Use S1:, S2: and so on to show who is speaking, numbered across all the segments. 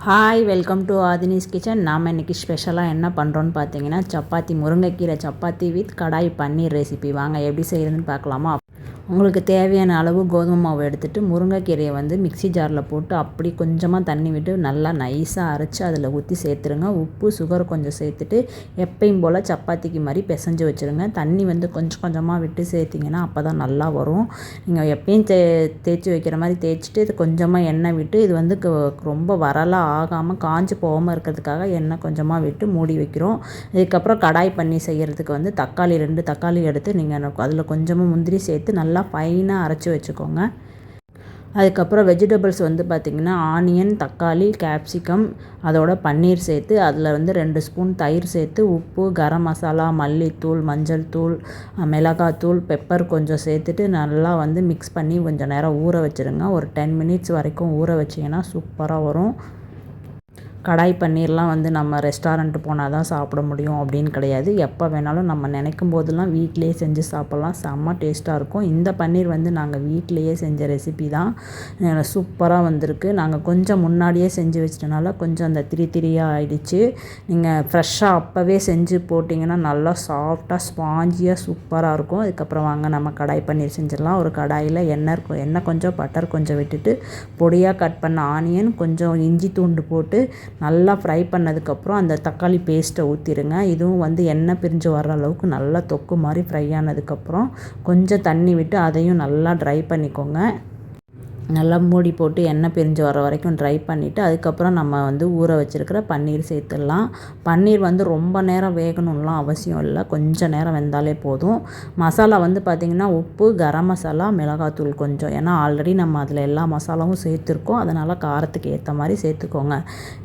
S1: Hi welcome to Aadhini's kitchen. நாம் இன்றைக்கி ஸ்பெஷலாக என்ன பண்ணுறோன்னு பார்த்தீங்கன்னா சப்பாத்தி, முருங்கைக்கீரை சப்பாத்தி வித் கடாய் பன்னீர் ரெசிபி. வாங்க எப்படி செய்கிறதுன்னு பார்க்கலாமா? உங்களுக்கு தேவையான அளவு கோதுமை மாவு எடுத்துகிட்டு முருங்கைக்கீரையை வந்து மிக்ஸி ஜாரில் போட்டு அப்படி கொஞ்சமாக தண்ணி விட்டு நல்லா நைஸாக அரைச்சி அதில் ஊற்றி சேர்த்துருங்க. உப்பு, சுகர் கொஞ்சம் சேர்த்துட்டு எப்பயும் போல் சப்பாத்திக்கு மாதிரி பிசைஞ்சு வச்சுருங்க. தண்ணி வந்து கொஞ்சம் கொஞ்சமாக விட்டு சேர்த்திங்கன்னா அப்போ தான் நல்லா வரும். நீங்கள் எப்பயும் தேய்ச்சி வைக்கிற மாதிரி தேய்ச்சிட்டு இது கொஞ்சமாக எண்ணெய் விட்டு இது வந்து ரொம்ப வரலாக ஆகாமல் காஞ்சி போகாமல் இருக்கிறதுக்காக எண்ணெய் கொஞ்சமாக விட்டு மூடி வைக்கிறோம். இதுக்கப்புறம் கடாய் பண்ணி செய்கிறதுக்கு வந்து தக்காளி 2 தக்காளி எடுத்து நீங்கள் அதில் கொஞ்சமாக முந்திரி சேர்த்து நல்லா ஃபைனாக அரைச்சி வச்சுக்கோங்க. அதுக்கப்புறம் வெஜிடபிள்ஸ் வந்து பார்த்திங்கன்னா ஆனியன், தக்காளி, கேப்சிகம், அதோட பன்னீர் சேர்த்து அதில் வந்து 2 ஸ்பூன் தயிர் சேர்த்து உப்பு, கரம் மசாலா, மல்லித்தூள், மஞ்சள் தூள், மிளகாத்தூள், பெப்பர் கொஞ்சம் சேர்த்துட்டு நல்லா வந்து மிக்ஸ் பண்ணி கொஞ்சம் நேரம் ஊற வச்சுருங்க. ஒரு 10 மினிட்ஸ் வரைக்கும் ஊற வச்சிங்கன்னா சூப்பராக வரும். கடாய் பன்னீர்லாம் வந்து நம்ம ரெஸ்டாரண்ட்டு போனால் தான் சாப்பிட முடியும் அப்படின்னு கிடையாது. எப்போ வேணாலும் நம்ம நினைக்கும் போதெல்லாம் வீட்டிலையே செஞ்சு சாப்பிட்லாம். செம்ம டேஸ்ட்டாக இருக்கும். இந்த பன்னீர் வந்து நாங்கள் வீட்டிலையே செஞ்ச ரெசிபி தான். சூப்பராக வந்திருக்கு. நாங்கள் கொஞ்சம் முன்னாடியே செஞ்சு வச்சிட்டனால கொஞ்சம் அந்த திரியாக ஆகிடுச்சு. நீங்கள் ஃப்ரெஷ்ஷாக அப்போவே செஞ்சு போட்டிங்கன்னா நல்லா சாஃப்டாக ஸ்பாஞ்சியாக சூப்பராக இருக்கும். அதுக்கப்புறம் வாங்க நம்ம கடாய் பன்னீர் செஞ்சிடலாம். ஒரு கடாயில் எண்ணெய் கொஞ்சம் பட்டர் கொஞ்சம் விட்டுட்டு பொடியாக கட் பண்ண ஆனியன், கொஞ்சம் இஞ்சி பூண்டு போட்டு நல்லா ஃப்ரை பண்ணதுக்கப்புறம் அந்த தக்காளி பேஸ்ட்டை ஊற்றிடுங்க. இதுவும் வந்து எண்ணெய் பிரிஞ்சு வர்ற அளவுக்கு நல்லா தொக்கு மாதிரி ஃப்ரை ஆனதுக்கப்புறம் கொஞ்சம் தண்ணி விட்டு அதையும் நல்லா ட்ரை பண்ணிக்கோங்க. நல்லா மூடி போட்டு எண்ணெய் பிரிஞ்சு வர வரைக்கும் ட்ரை பண்ணிவிட்டு அதுக்கப்புறம் நம்ம வந்து ஊற வச்சுருக்கிற பன்னீர் சேர்த்துடலாம். பன்னீர் வந்து ரொம்ப நேரம் வேகணும்லாம் அவசியம் இல்லை, கொஞ்சம் நேரம் வெந்தாலே போதும். மசாலா வந்து பார்த்திங்கன்னா உப்பு, கரம் மசாலா, மிளகாத்தூள் கொஞ்சம், ஏன்னா ஆல்ரெடி நம்ம அதில் எல்லா மசாலாவும் சேர்த்துருக்கோம். அதனால் காரத்துக்கு ஏற்ற மாதிரி சேர்த்துக்கோங்க.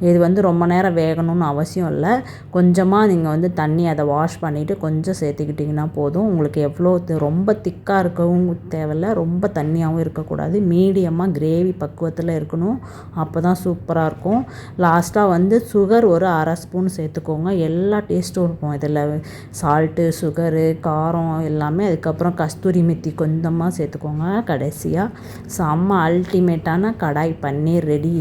S1: இது வந்து ரொம்ப நேரம் வேகணும்னு அவசியம் இல்லை. கொஞ்சமாக நீங்கள் வந்து தண்ணி அதை வாஷ் பண்ணிவிட்டு கொஞ்சம் சேர்த்துக்கிட்டிங்கன்னா போதும். உங்களுக்கு எவ்வளோ ரொம்ப திக்காக இருக்கவும் தேவையில்லை, ரொம்ப தண்ணியாகவும் இருக்கக்கூடாது. மீடியமாக கிரேவி பக்குவத்தில் இருக்கணும். அப்போ தான் சூப்பராக இருக்கும். லாஸ்ட்டாக வந்து சுகர் ஒரு 1/2 ஸ்பூன் சேர்த்துக்கோங்க. எல்லா டேஸ்ட்டும் இருக்கும் இதில், சால்ட்டு, சுகரு, காரம் எல்லாமே. அதுக்கப்புறம் கஸ்தூரி மெத்தி கொஞ்சமாக சேர்த்துக்கோங்க. கடைசியாக செம்ம அல்டிமேட்டான கடாய் பன்னீர் ரெடி.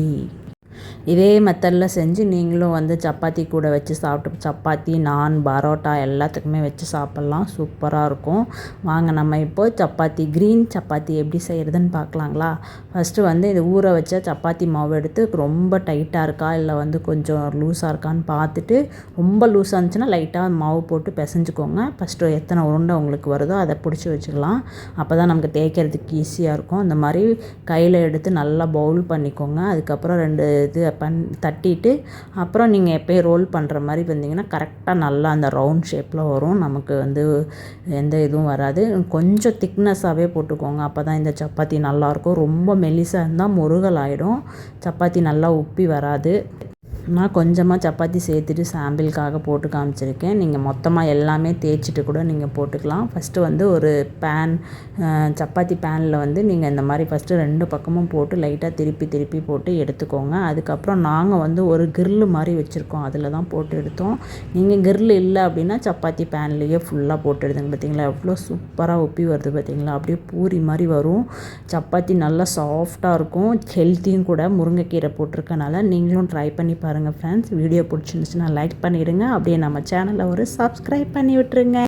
S1: இதே மெத்தடில் செஞ்சு நீங்களும் வந்து சப்பாத்தி கூட வச்சு சாப்பிட்டு சப்பாத்தி, நான், பரோட்டா எல்லாத்துக்குமே வச்சு சாப்பிட்லாம். சூப்பராக இருக்கும். வாங்க நம்ம இப்போது சப்பாத்தி, க்ரீன் சப்பாத்தி எப்படி செய்கிறதுன்னு பார்க்கலாங்களா? ஃபஸ்ட்டு வந்து இது ஊற வச்ச சப்பாத்தி மாவு எடுத்து ரொம்ப டைட்டாக இருக்கா இல்லை வந்து கொஞ்சம் லூஸாக இருக்கான்னு பார்த்துட்டு, ரொம்ப லூஸாக இருந்துச்சுன்னா லைட்டாக மாவு போட்டு பிசைஞ்சுக்கோங்க. ஃபஸ்ட்டு எத்தனை உருண்டை உங்களுக்கு வருதோ அதை பிடிச்சி வச்சுக்கலாம். அப்போ தான் நமக்கு தேய்க்கிறதுக்கு ஈஸியாக இருக்கும். அந்த மாதிரி கையில் எடுத்து நல்லா பவுல் பண்ணிக்கோங்க. அதுக்கப்புறம் 2 இது தட்டிட்டு அப்புறம் நீங்கள் எப்போயும் ரோல் பண்ணுற மாதிரி வந்தீங்கன்னா கரெக்டாக நல்லா அந்த ரவுண்ட் ஷேப்பில் வரும். நமக்கு வந்து எந்த இதுவும் வராது. கொஞ்சம் திக்னஸாகவே போட்டுக்கோங்க. அப்போ தான் இந்த சப்பாத்தி நல்லாயிருக்கும். ரொம்ப மெலிசாக இருந்தால் முருகல் ஆகிடும், சப்பாத்தி நல்லா உப்பி வராது. நான் கொஞ்சமாக சப்பாத்தி சேர்த்துட்டு சாம்பிளுக்காக போட்டு காமிச்சிருக்கேன். நீங்கள் மொத்தமாக எல்லாமே தேய்ச்சிட்டு கூட நீங்கள் போட்டுக்கலாம். ஃபஸ்ட்டு வந்து ஒரு சப்பாத்தி பேனில் வந்து நீங்கள் இந்த மாதிரி ஃபஸ்ட்டு 2 பக்கமும் போட்டு லைட்டாக திருப்பி போட்டு எடுத்துக்கோங்க. அதுக்கப்புறம் நாங்கள் வந்து ஒரு கிரில்லு மாதிரி வச்சுருக்கோம், அதில் தான் போட்டு எடுத்தோம். நீங்கள் கிரில் இல்லை அப்படின்னா சப்பாத்தி பேன்லேயே ஃபுல்லாக போட்டு எடுத்துங்க. பார்த்தீங்களா எவ்வளோ சூப்பராக உப்பி வருது பார்த்தீங்களா? அப்படியே பூரி மாதிரி வரும். சப்பாத்தி நல்லா சாஃப்டாக இருக்கும், ஹெல்த்தியும் கூட. முருங்கைக்கீரை போட்டிருக்கனால நீங்களும் ட்ரை பண்ணி பாருங்கள் ஃப்ரெண்ட்ஸ். வீடியோ பிடிச்சிருந்துச்சுன்னா லைக் பண்ணிவிடுங்க. அப்படியே நம்ம சேனலை ஒரு சப்ஸ்கிரைப் பண்ணி விட்டுருங்க.